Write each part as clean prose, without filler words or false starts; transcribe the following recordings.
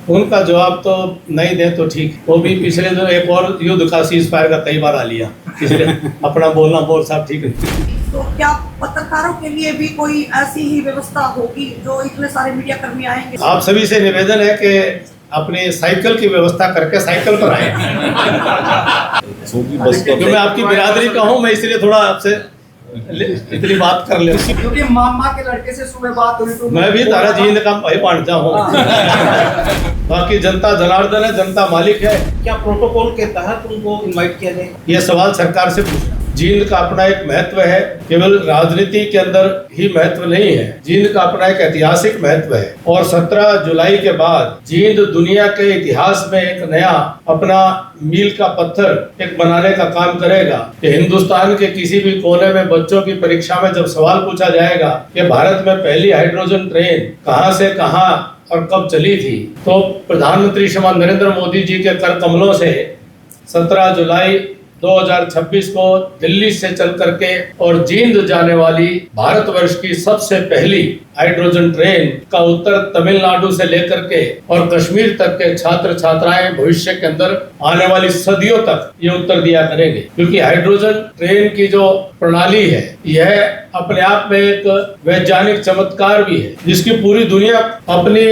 उनका जवाब तो नहीं दे तो ठीक। वो भी पिछले जो एक और युद्ध का सीज फायर का कई बार आ लिया, इसलिए अपना बोलना बोल साहब ठीक नहीं। तो क्या पत्रकारों के लिए भी कोई ऐसी ही व्यवस्था होगी जो इतने सारे मीडिया कर्मी आएंगे? आप सभी से निवेदन है कि अपने साइकिल की व्यवस्था करके साइकिल पर आए। क्योंकि मैं आपकी बिरादरी का हूँ, मैं इसलिए थोड़ा आपसे इतनी बात कर ले, क्योंकि मामा के लड़के से सुबह बात हुई तो मैं भी तारा जींद का भाई पांचा हूँ। बाकी जनता जनार्दन है, जनता मालिक है। क्या प्रोटोकॉल के तहत उनको इनवाइट किया जाए? ये सवाल सरकार से पूछना। जींद का अपना एक महत्व है, केवल राजनीति के अंदर ही महत्व नहीं है, जींद का अपना एक ऐतिहासिक महत्व है। और 17 जुलाई के बाद जींद दुनिया के इतिहास में एक नया अपना मील का पत्थर एक बनाने का काम करेगा कि हिंदुस्तान के किसी भी कोने में बच्चों की परीक्षा में जब सवाल पूछा जाएगा कि भारत में पहली हाइड्रोजन ट्रेन कहाँ से कहाँ और कब चली थी, तो प्रधानमंत्री श्रीमान नरेंद्र मोदी जी के कर कमलों से 17 जुलाई 2026 को दिल्ली से चल करके और जींद जाने वाली भारतवर्ष की सबसे पहली हाइड्रोजन ट्रेन का उत्तर तमिलनाडु से लेकर के और कश्मीर तक के छात्र छात्राएं भविष्य के अंदर आने वाली सदियों तक ये उत्तर दिया करेंगे। क्योंकि हाइड्रोजन ट्रेन की जो प्रणाली है यह अपने आप में एक वैज्ञानिक चमत्कार भी है, जिसकी पूरी दुनिया अपने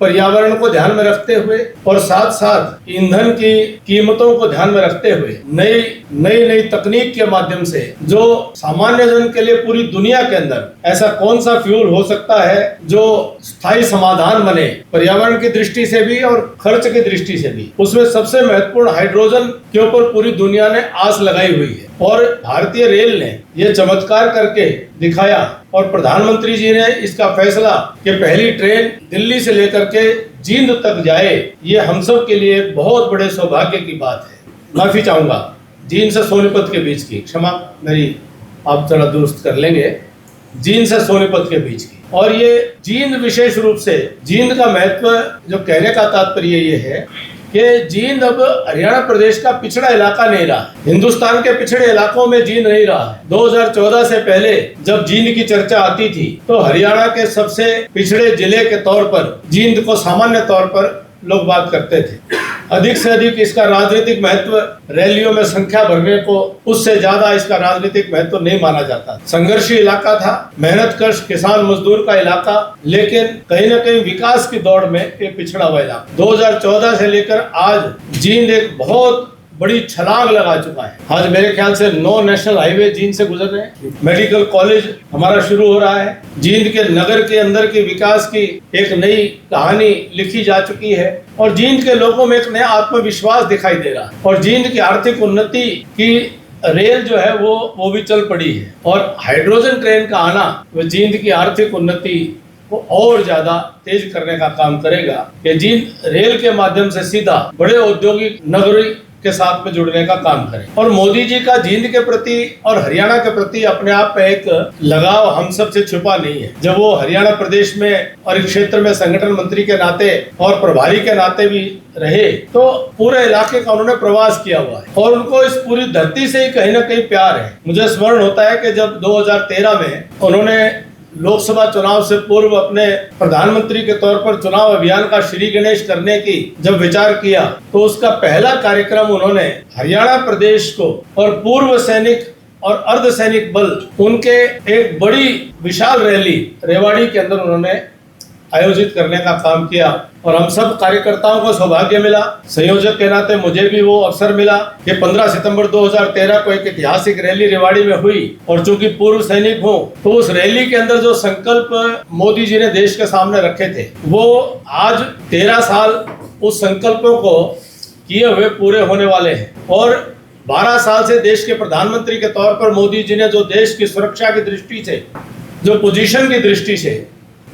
पर्यावरण को ध्यान में रखते हुए और साथ साथ ईंधन की कीमतों को ध्यान में रखते हुए नई तकनीक के माध्यम से जो सामान्य जन के लिए पूरी दुनिया के अंदर ऐसा कौन सा फ्यूल हो सकता है जो स्थायी समाधान बने पर्यावरण की दृष्टि से भी और खर्च की दृष्टि से भी, उसमें सबसे महत्वपूर्ण हाइड्रोजन के ऊपर पूरी दुनिया ने आस लगाई हुई है। और भारतीय रेल ने यह चमत्कार करके दिखाया और प्रधानमंत्री जी ने इसका फैसला कि पहली ट्रेन दिल्ली से लेकर के जींद तक जाए, ये हम सब के लिए बहुत बड़े सौभाग्य की बात है। माफी चाहूंगा जींद से सोनीपत के बीच की, क्षमा मेरी आप जरा दुरुस्त कर लेंगे, जींद से सोनीपत के बीच की। और ये जींद विशेष रूप से जींद का महत्व जो कहने का तात्पर्य ये है कि जींद अब हरियाणा प्रदेश का पिछड़ा इलाका नहीं रहा, हिंदुस्तान के पिछड़े इलाकों में जींद नहीं रहा है। 2014 से पहले जब जींद की चर्चा आती थी तो हरियाणा के सबसे पिछड़े जिले के तौर पर जींद को सामान्य तौर पर लोग बात करते थे। अधिक से अधिक इसका राजनीतिक महत्व रैलियों में संख्या भरने को उससे ज्यादा इसका राजनीतिक महत्व नहीं माना जाता। संघर्षी इलाका था, मेहनतकश किसान मजदूर का इलाका, लेकिन कहीं न कहीं विकास की दौड़ में एक पिछड़ा हुआ इलाका। 2014 से लेकर आज जींद एक बहुत बड़ी छलांग लगा चुका है। आज मेरे ख्याल से 9 नेशनल हाईवे जींद से गुजर रहे हैं, मेडिकल कॉलेज हमारा शुरू हो रहा है, जींद के नगर के अंदर के विकास की एक नई कहानी लिखी जा चुकी है और जींद के लोगों में एक नया आत्मविश्वास दिखाई दे रहा है। और जींद की आर्थिक उन्नति की रेल जो है वो भी चल पड़ी है और हाइड्रोजन ट्रेन का आना वो जींद की आर्थिक उन्नति को और ज्यादा तेज करने का काम करेगा कि जींद रेल के माध्यम से सीधा बड़े औद्योगिक नगरी के साथ में जुड़ने का काम करें। और मोदी जी का जींद के प्रति और हरियाणा के प्रति अपने आप में एक लगाव हम सब से छुपा नहीं है। जब वो हरियाणा प्रदेश में और इस क्षेत्र में संगठन मंत्री के नाते और प्रभारी के नाते भी रहे तो पूरे इलाके का उन्होंने प्रवास किया हुआ है और उनको इस पूरी धरती से ही कहीं ना कहीं प्यार है। मुझे स्मरण होता है कि जब 2013 में उन्होंने लोकसभा चुनाव से पूर्व अपने प्रधानमंत्री के तौर पर चुनाव अभियान का श्री गणेश करने की जब विचार किया तो उसका पहला कार्यक्रम उन्होंने हरियाणा प्रदेश को और पूर्व सैनिक और अर्ध सैनिक बल उनके एक बड़ी विशाल रैली रेवाड़ी के अंदर उन्होंने आयोजित करने का काम किया और हम सब कार्यकर्ताओं को सौभाग्य मिला, संयोजक के नाते मुझे भी वो अवसर मिला कि 15 सितंबर 2013 को एक ऐतिहासिक रैली रेवाड़ी में हुई और चूंकि पूर्व सैनिक हूँ तो उस रैली के अंदर जो संकल्प मोदी जी ने देश के सामने रखे थे वो आज 13 साल उस संकल्पों को किए हुए पूरे होने वाले हैं। और 12 साल से देश के प्रधानमंत्री के तौर पर मोदी जी ने जो देश की सुरक्षा की दृष्टि से, जो पोजीशन की दृष्टि से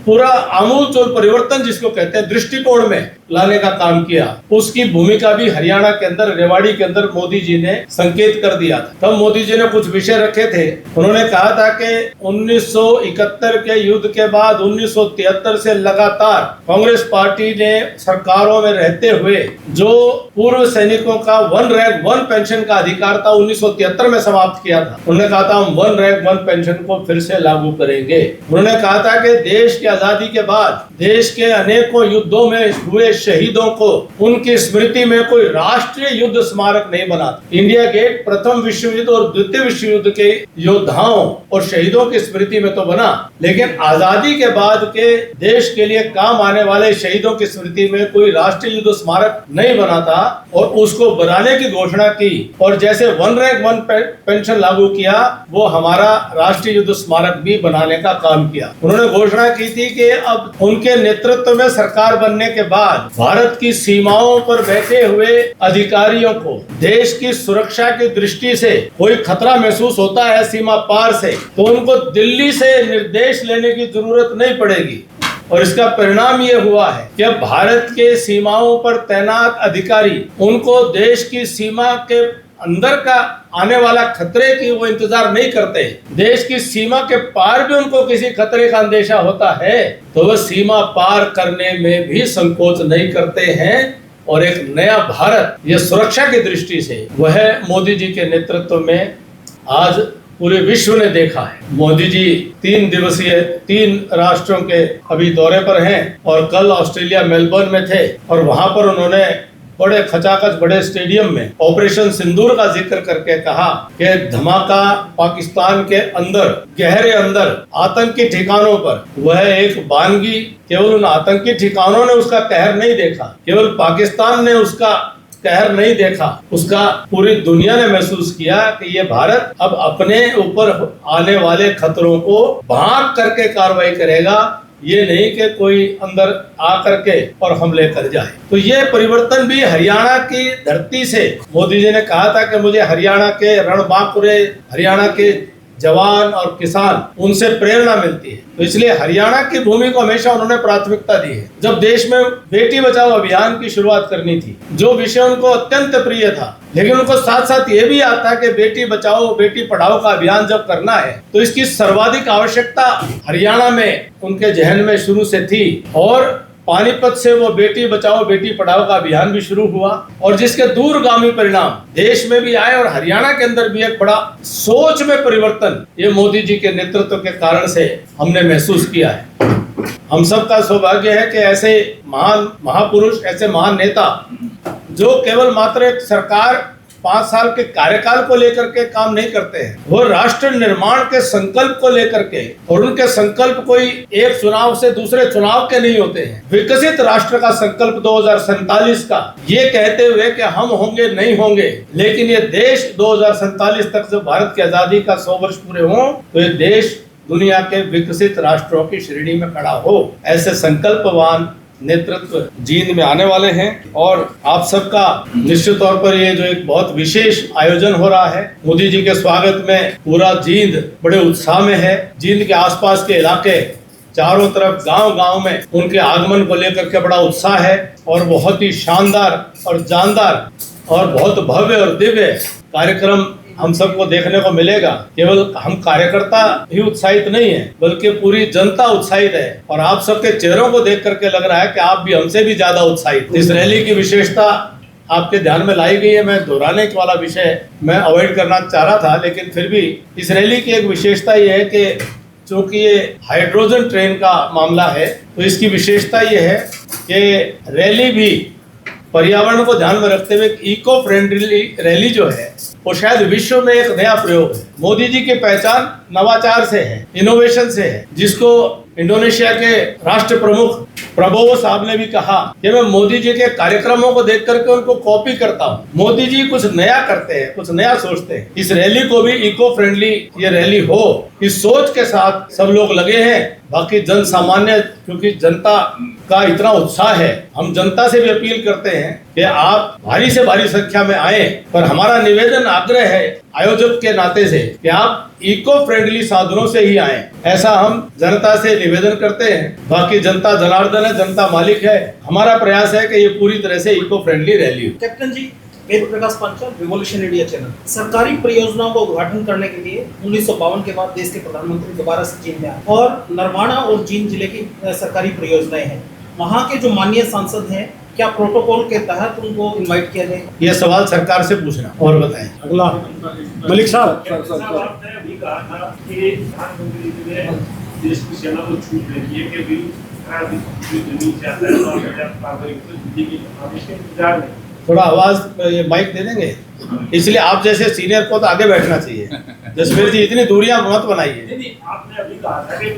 पूरा आमूलचूल परिवर्तन जिसको कहते हैं दृष्टिकोण में लाने का काम किया, उसकी भूमिका भी हरियाणा के अंदर रेवाड़ी के अंदर मोदी जी ने संकेत कर दिया था। तब मोदी जी ने कुछ विषय रखे थे। उन्होंने कहा था कि 1971 के युद्ध के बाद 1973 से लगातार कांग्रेस पार्टी ने सरकारों में रहते हुए जो पूर्व सैनिकों का 1 रैंक 1 पेंशन का अधिकार था 1973 में समाप्त किया था। उन्होंने कहा था हम 1 रैंक 1 पेंशन को फिर से लागू करेंगे। उन्होंने कहा था कि देश की आजादी के बाद देश के अनेकों युद्धों में हुए शहीदों को उनकी स्मृति में कोई राष्ट्रीय युद्ध स्मारक नहीं बनाता। इंडिया गेट प्रथम विश्व युद्ध और द्वितीय विश्व युद्ध के योद्धाओं और शहीदों की स्मृति में तो बना, लेकिन आजादी के बाद के देश के लिए काम आने वाले शहीदों की स्मृति में कोई राष्ट्रीय युद्ध स्मारक नहीं बना था। और उसको बनाने की घोषणा की और जैसे वन रैंक वन पेंशन लागू किया, वो हमारा राष्ट्रीय युद्ध स्मारक भी बनाने का काम किया। उन्होंने घोषणा की थी कि अब उनके नेतृत्व में सरकार बनने के बाद भारत की सीमाओं पर बैठे हुए अधिकारियों को देश की सुरक्षा की दृष्टि से कोई खतरा महसूस होता है सीमा पार से, तो उनको दिल्ली से निर्देश लेने की जरूरत नहीं पड़ेगी। और इसका परिणाम ये हुआ है कि अब भारत के सीमाओं पर तैनात अधिकारी उनको देश की सीमा के अंदर का आने वाला खतरे की वो इंतजार नहीं करते। देश की सीमा के पार भी उनको किसी खतरे का अंदेशा होता है तो वह सीमा पार करने में भी संकोच नहीं करते हैं। और एक नया भारत ये सुरक्षा की दृष्टि से वह मोदी जी के नेतृत्व में आज पूरे विश्व ने देखा है। मोदी जी 3 दिवसीय 3 राष्ट्रों के अभी दौरे पर हैं और कल ऑस्ट्रेलिया मेलबर्न में थे और वहां पर उन्होंने बड़े खचाखच बड़े स्टेडियम में ऑपरेशन सिंदूर का जिक्र करके कहा कि धमाका पाकिस्तान के अंदर गहरे अंदर आतंकी ठिकानों पर वह एक बानगी, केवल उन आतंकी ठिकानों ने उसका कहर नहीं देखा, केवल पाकिस्तान ने उसका कहर नहीं देखा, उसका पूरी दुनिया ने महसूस किया कि ये भारत अब अपने ऊपर आने वाले खतरों को भांप करके कार्रवाई करेगा, ये नहीं कि कोई अंदर आकर के और हमले कर जाए। तो ये परिवर्तन भी हरियाणा की धरती से मोदी जी ने कहा था कि मुझे हरियाणा के रणबांकुरे, हरियाणा के जवान और किसान, उनसे प्रेरणा मिलती है। तो इसलिए हरियाणा की भूमि को हमेशा उन्होंने प्राथमिकता दी है। जब देश में बेटी बचाओ अभियान की शुरुआत करनी थी, जो विषय उनको अत्यंत प्रिय था, लेकिन उनको साथ साथ ये भी आता कि बेटी बचाओ बेटी पढ़ाओ का अभियान जब करना है तो इसकी सर्वाधिक आवश्यकता हरियाणा में उनके जहन में शुरू से थी। और पानीपत से वो बेटी बचाओ बेटी पढ़ाओ का अभियान भी शुरू हुआ और जिसके दूरगामी परिणाम देश में भी आए और हरियाणा के अंदर भी एक बड़ा सोच में परिवर्तन ये मोदी जी के नेतृत्व के कारण से हमने महसूस किया है। हम सबका सौभाग्य है कि ऐसे महान महापुरुष, ऐसे महान नेता जो केवल मात्र एक सरकार 5 साल के कार्यकाल को लेकर के काम नहीं करते हैं, वो राष्ट्र निर्माण के संकल्प को लेकर के, और उनके संकल्प कोई एक चुनाव से दूसरे चुनाव के नहीं होते हैं। विकसित राष्ट्र का संकल्प 2047 का, ये कहते हुए कि हम होंगे नहीं होंगे, लेकिन ये देश 2047 तक जब भारत की आजादी का 100 वर्ष पूरे हों तो ये देश दुनिया के विकसित राष्ट्रों की श्रेणी में खड़ा हो, ऐसे संकल्पवान नेतृत्व जींद में आने वाले हैं। और आप सबका निश्चित तौर पर ये जो एक बहुत विशेष आयोजन हो रहा है, मोदी जी के स्वागत में पूरा जींद बड़े उत्साह में है। जींद के आसपास के इलाके चारों तरफ गांव-गांव में उनके आगमन को लेकर के बड़ा उत्साह है और बहुत ही शानदार और जानदार और बहुत भव्य और दिव्य कार्यक्रम हम सबको देखने को मिलेगा। केवल हम कार्यकर्ता ही उत्साहित नहीं है बल्कि पूरी जनता उत्साहित है और आप सबके चेहरों को देख करके लग रहा है कि आप भी हमसे भी ज्यादा उत्साहित। इस रैली की विशेषता आपके ध्यान में लाई गई है। मैं दोहराने वाला विषय मैं अवॉइड करना चाह रहा था, लेकिन फिर भी इस रैली की एक विशेषता ये है कि चूंकि ये हाइड्रोजन ट्रेन का मामला है तो इसकी विशेषता ये है कि रैली भी पर्यावरण को ध्यान में रखते हुए इको फ्रेंडली रैली जो है वो शायद विश्व में एक नया प्रयोग है। मोदी जी की पहचान नवाचार से है, इनोवेशन से है, जिसको इंडोनेशिया के राष्ट्र प्रमुख प्रबोवो साहब ने भी कहा कि मैं मोदी जी के कार्यक्रमों को देख करके उनको कॉपी करता हूँ। मोदी जी कुछ नया करते हैं, कुछ नया सोचते हैं। इस रैली को भी इको फ्रेंडली ये रैली हो, इस सोच के साथ सब लोग लगे हैं। बाकी जन सामान्य, क्योंकि जनता का इतना उत्साह है, हम जनता से भी अपील करते हैं कि आप भारी से भारी संख्या में आए, पर हमारा निवेदन आग्रह है आयोजक के नाते से कि आप इको फ्रेंडली साधनों से ही आए, ऐसा हम जनता से निवेदन करते हैं। बाकी जनता जनार्दन है, जनता मालिक है। हमारा प्रयास है कि ये पूरी तरह से इको फ्रेंडली रैली हो। कैप्टन जी, Ved Prakash Panchal, revolution India channel. सरकारी परियोजनाओं का उद्घाटन करने के लिए 1952 के बाद देश के प्रधानमंत्री दोबारा से जींद में आए और नरवाना और जींद जिले की सरकारी परियोजनाएं हैं। वहाँ के जो माननीय सांसद हैं, क्या प्रोटोकॉल के तहत उनको इनवाइट किया जाए? यह सवाल सरकार से पूछना और बताएं। अगला मलिक साहब। आपने अभी कहा था कि प्रधानमंत्री जी ने देश की सेना को छूट दे दी है कि थोड़ा आवाज ये माइक दे देंगे, इसलिए आप जैसे सीनियर को तो आगे बैठना चाहिए। जसवीर जी इतनी दूरियां मत बनाइए। नहीं, आपने अभी कहा था कि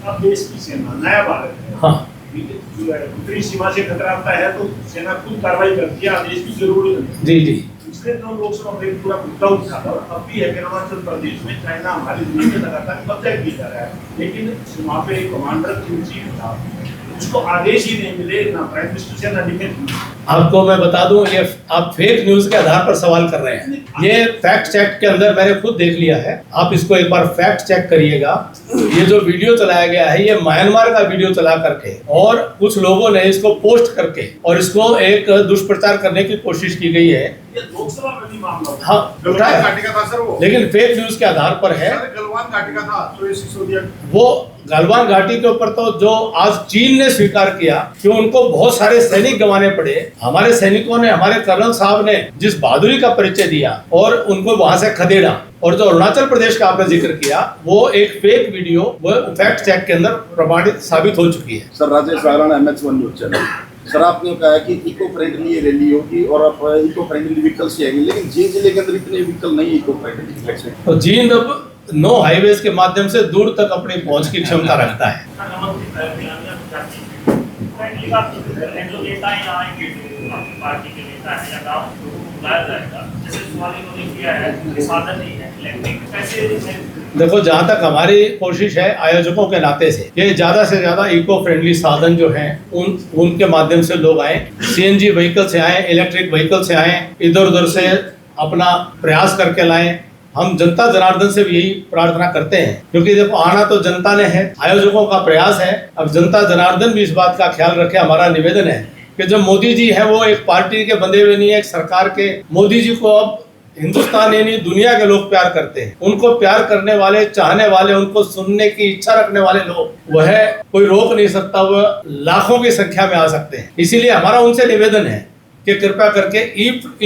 अब देश की सेना नया भारत है, हाँ उत्तरी सीमा से खतरा आता है तो सेना खुद कार्रवाई करती है, आदेश की जरूरत नहीं। जी जी। पिछले 2 लोकसभा में पूरा मुद्दा उठा था और अब भी है कि अरुणाचल प्रदेश में चाइना हमारी जमीन में लगातार कब्जा किया जा रहा है, लेकिन वहाँ पे एक कमांडर इन चीफ था, उसको आदेश ही नहीं मिले, ना प्राइम मिनिस्टर से ना डिफेंस। आपको मैं बता दूं, ये आप फेक न्यूज के आधार पर सवाल कर रहे हैं। ये फैक्ट चेक के अंदर मैंने खुद देख लिया है, आप इसको एक बार फैक्ट चेक करिएगा। ये जो वीडियो चलाया गया है ये म्यांमार का वीडियो चला करके और कुछ लोगों ने इसको पोस्ट करके और इसको एक दुष्प्रचार करने की कोशिश की गई है। ये लोकसभा में भी मामला हुआ। हाँ उठा गलवान है, घाटी का था सर वो। लेकिन फेक न्यूज के आधार पर है। सर गलवान घाटी का था तो ये सिसोदिया। वो गलवान घाटी के ऊपर तो जो आज चीन ने स्वीकार किया कि उनको बहुत सारे सैनिक गंवाने पड़े, हमारे सैनिकों ने, हमारे कर्नल साहब ने जिस बहादुरी का परिचय दिया और उनको वहां से खदेड़ा, और जो अरुणाचल प्रदेश का आपने जिक्र किया वो एक फेक वीडियो, वो फैक्ट चेक के अंदर प्रमाणित साबित हो चुकी है। Sir Rajesh Rana MH1 news channel. Sir आपने कहा कि इको फ्रेंडली रैली होगी और आप इको फ्रेंडली व्हीकल्स आएंगे, लेकिन जींद जिले के अंदर इतने व्हीकल नहीं इको फ्रेंडली। तो जींद अब 9 हाईवेज के माध्यम से दूर तक अपनी पहुंच की क्षमता रखता है। पार्टी के नेता है या गांव बुलाया जाएगा, जैसे सवाल इन्होंने किया है कि साधन नहीं है, इलेक्ट्रिक कैसे। देखो जहाँ तक हमारी कोशिश है आयोजकों के नाते से, ये ज्यादा से ज्यादा इको फ्रेंडली साधन जो हैं उनके माध्यम से लोग आए, CNG व्हीकल से आए, इलेक्ट्रिक व्हीकल से आए, इधर उधर से अपना प्रयास करके लाएं। हम जनता जनार्दन से भी यही प्रार्थना करते हैं, क्योंकि देखो आना तो जनता ने है, आयोजकों का प्रयास है। अब जनता जनार्दन भी इस बात का ख्याल रखे। हमारा निवेदन है कि जो मोदी जी है वो एक पार्टी के बंधे हुए नहीं है, एक सरकार के। मोदी जी को अब हिंदुस्तान ही नहीं दुनिया के लोग प्यार करते हैं। उनको प्यार करने वाले, चाहने वाले, उनको सुनने की इच्छा रखने वाले लोग वह कोई रोक नहीं सकता, वह लाखों की संख्या में आ सकते हैं। इसीलिए हमारा उनसे निवेदन है कि कृपया करके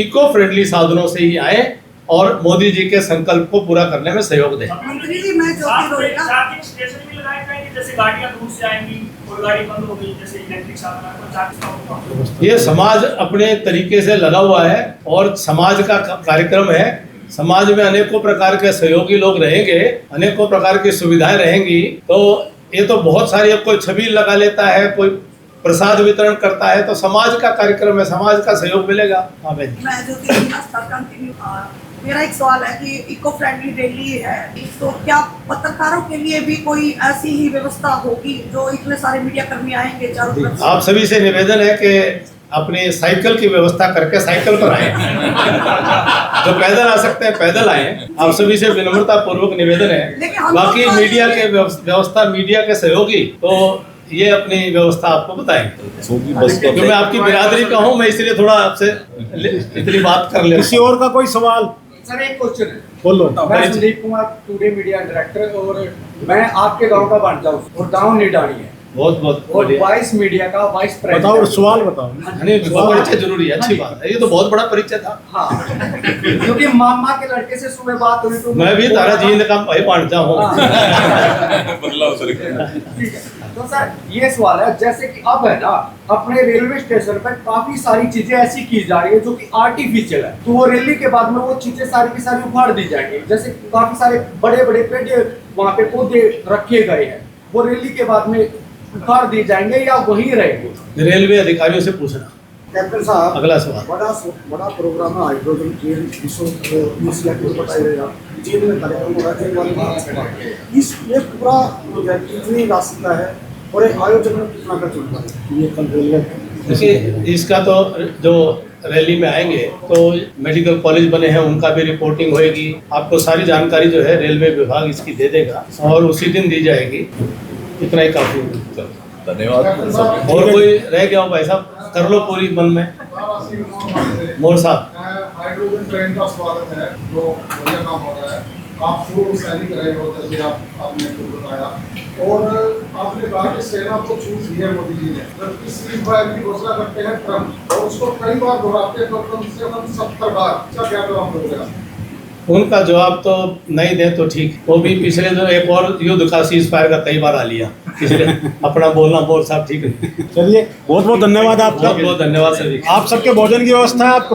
इको फ्रेंडली साधनों से ही आए और मोदी जी के संकल्प को पूरा करने में सहयोग दें। मंत्री जी मैं ज्योति रोहिला। चार्जिंग स्टेशन भी लगाए जाएंगे, जैसे गाड़ियां दूर से आएंगी, कोई गाड़ी बंद हो गई, जैसे इलेक्ट्रिक साधन को चार्ज होगा। ये समाज अपने तरीके से लगा हुआ है और समाज का कार्यक्रम है। समाज में अनेकों प्रकार के सहयोगी लोग रहेंगे, अनेकों प्रकार की सुविधाएं रहेंगी। तो ये तो बहुत सारी, कोई छबील लगा लेता है, कोई प्रसाद वितरण करता है, तो समाज का कार्यक्रम है, समाज का सहयोग मिलेगा। हाँ भाई मैं ज्योति रोहिला सर कंटिन्यू। मेरा एक सवाल है कि इको फ्रेंडली रैली है तो क्या पत्रकारों के लिए भी कोई ऐसी ही व्यवस्था होगी जो इतने सारे मीडिया कर्मी आएंगे चारों तरफ? आप सभी से निवेदन है कि अपनी साइकिल की व्यवस्था करके साइकिल पर आए। जो पैदल आ सकते हैं पैदल आए। आप सभी से विनम्रता पूर्वक निवेदन है। बाकी मीडिया के व्यवस्था, मीडिया के सहयोगी तो ये अपनी व्यवस्था आपको बताएंगे। क्योंकि मैं आपकी बिरादरी का हूँ, मैं इसलिए थोड़ा आपसे इतनी बात कर ले। किसी और का कोई सवाल? सर एक क्वेश्चन है। बोलो। मैं Sandeep Kumar, today media director, और मैं आपके गांव का भांजा हूँ और गांव निडानी है। बहुत बहुत और वाइस मीडिया का वाइस प्रेसिडेंट। बताओ, सवाल बताओ। नहीं, परिचय जरूरी है, अच्छी बात है। ये तो बहुत बड़ा परिचय था। हाँ, क्योंकि मामा के लड़के से सुबह बात हुई तो मैं भी तारा जींद का भाई भांजा हूँ। ठीक है। तो सर ये सवाल है, जैसे कि अब है ना अपने रेलवे स्टेशन पर काफी सारी चीजें ऐसी की जा रही है जो कि आर्टिफिशियल है, तो वो रैली के बाद में वो चीजें सारी की सारी उखाड़ दी जाएंगी। जैसे काफी सारे बड़े बड़े पेड़ वहाँ पे पौधे रखे गए हैं, वो रैली के बाद में उखाड़ दिए जाएंगे या वही रहेंगे? रेलवे अधिकारियों से पूछना। कैप्टन साहब अगला सवाल। बड़ा प्रोग्राम है हाइड्रोजन ट्रेन बताई रहेगा जेल में कार्यक्रम हो रहा है। इस ये पूरा कितनी राशि का है और एक आयोजन में कितना खर्च होता है? ये कल रेलवे देखिए, इसका तो जो रैली में आएंगे तो मेडिकल कॉलेज बने हैं, उनका भी रिपोर्टिंग होएगी। आपको सारी जानकारी जो है रेलवे विभाग इसकी दे देगा और उसी दिन दी जाएगी। इतना ही काफी। धन्यवाद। और कोई रह गया हो भाई साहब, कर लो पूरी मन में। मोर साहब, हाइड्रोजन ट्रेन का स्वागत है, जो बढ़िया काम हो रहा है। आप पूर्व सैनिक रहे हो, जैसे आपने खुद बताया, और आपने कहा कि सेना को छूट दी है मोदी जी ने। जब इस बार की घोषणा करते हैं ट्रम्प और उसको कई बार दोहराते हैं, तो कम से कम 70 बार। इसका क्या जवाब दोगे? उनका जवाब तो नहीं दे तो ठीक। वो भी पिछले जो एक और युद्ध का सीज फायर का कई बार आ लिया। इसलिए अपना बोलना बहुत साहब ठीक है। चलिए बहुत बहुत धन्यवाद आपका। बहुत बहुत धन्यवाद सर जी। आप सबके भोजन की व्यवस्था है आपको